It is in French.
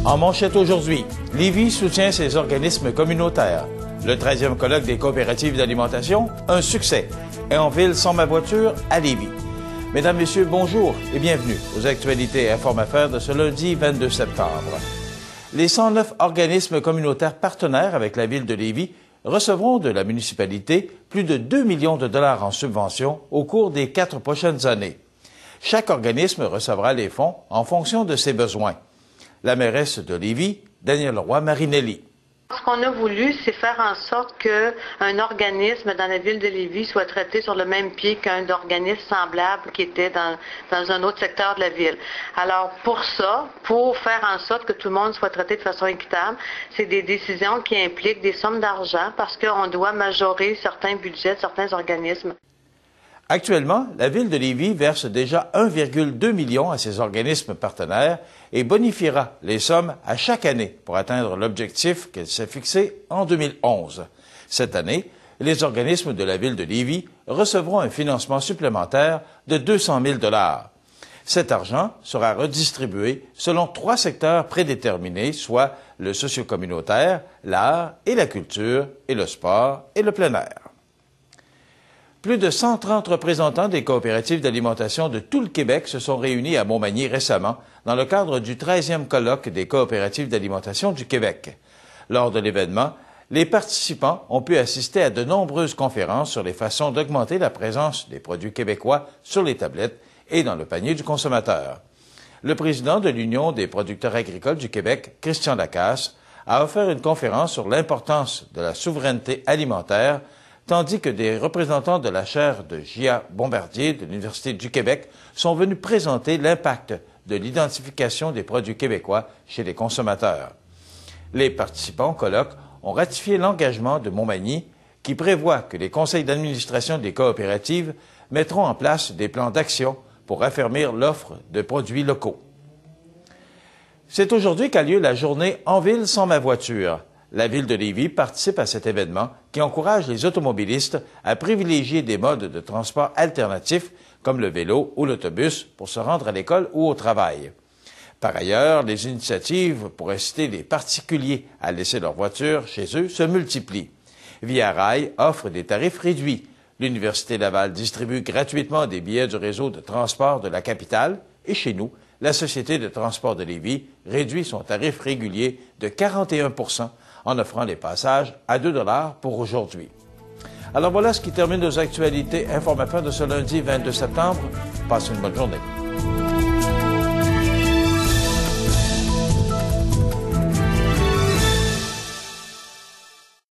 En manchette aujourd'hui, Lévis soutient ses organismes communautaires. Le 13e colloque des coopératives d'alimentation, un succès. Et en ville sans ma voiture, à Lévis. Mesdames, Messieurs, bonjour et bienvenue aux actualités Inform-Affaires de ce lundi 22 septembre. Les 109 organismes communautaires partenaires avec la ville de Lévis recevront de la municipalité plus de 2 millions de dollars en subventions au cours des 4 prochaines années. Chaque organisme recevra les fonds en fonction de ses besoins. La mairesse de Lévis, Danielle Roy-Marinelli. Ce qu'on a voulu, c'est faire en sorte qu'un organisme dans la ville de Lévis soit traité sur le même pied qu'un organisme semblable qui était dans un autre secteur de la ville. Alors, pour ça, pour faire en sorte que tout le monde soit traité de façon équitable, c'est des décisions qui impliquent des sommes d'argent parce qu'on doit majorer certains budgets de certains organismes. Actuellement, la ville de Lévis verse déjà 1,2 million à ses organismes partenaires et bonifiera les sommes à chaque année pour atteindre l'objectif qu'elle s'est fixé en 2011. Cette année, les organismes de la ville de Lévis recevront un financement supplémentaire de 200 000 $. Cet argent sera redistribué selon 3 secteurs prédéterminés, soit le socio-communautaire, l'art et la culture, et le sport et le plein air. Plus de 130 représentants des coopératives d'alimentation de tout le Québec se sont réunis à Montmagny récemment dans le cadre du 13e colloque des coopératives d'alimentation du Québec. Lors de l'événement, les participants ont pu assister à de nombreuses conférences sur les façons d'augmenter la présence des produits québécois sur les tablettes et dans le panier du consommateur. Le président de l'Union des producteurs agricoles du Québec, Christian Lacasse, a offert une conférence sur l'importance de la souveraineté alimentaire, tandis que des représentants de la chaire de J.A. Bombardier de l'Université du Québec sont venus présenter l'impact de l'identification des produits québécois chez les consommateurs. Les participants au colloque ont ratifié l'engagement de Montmagny qui prévoit que les conseils d'administration des coopératives mettront en place des plans d'action pour affermir l'offre de produits locaux. C'est aujourd'hui qu'a lieu la journée En ville sans ma voiture. La ville de Lévis participe à cet événement qui encourage les automobilistes à privilégier des modes de transport alternatifs comme le vélo ou l'autobus pour se rendre à l'école ou au travail. Par ailleurs, les initiatives pour inciter les particuliers à laisser leur voiture chez eux se multiplient. Via Rail offre des tarifs réduits. L'Université Laval distribue gratuitement des billets du réseau de transport de la capitale et chez nous, la Société de transport de Lévis réduit son tarif régulier de 41 % en offrant les passages à 2 $ pour aujourd'hui. Alors voilà ce qui termine nos actualités Inform-Affaires de ce lundi 22 septembre. Passez une bonne journée.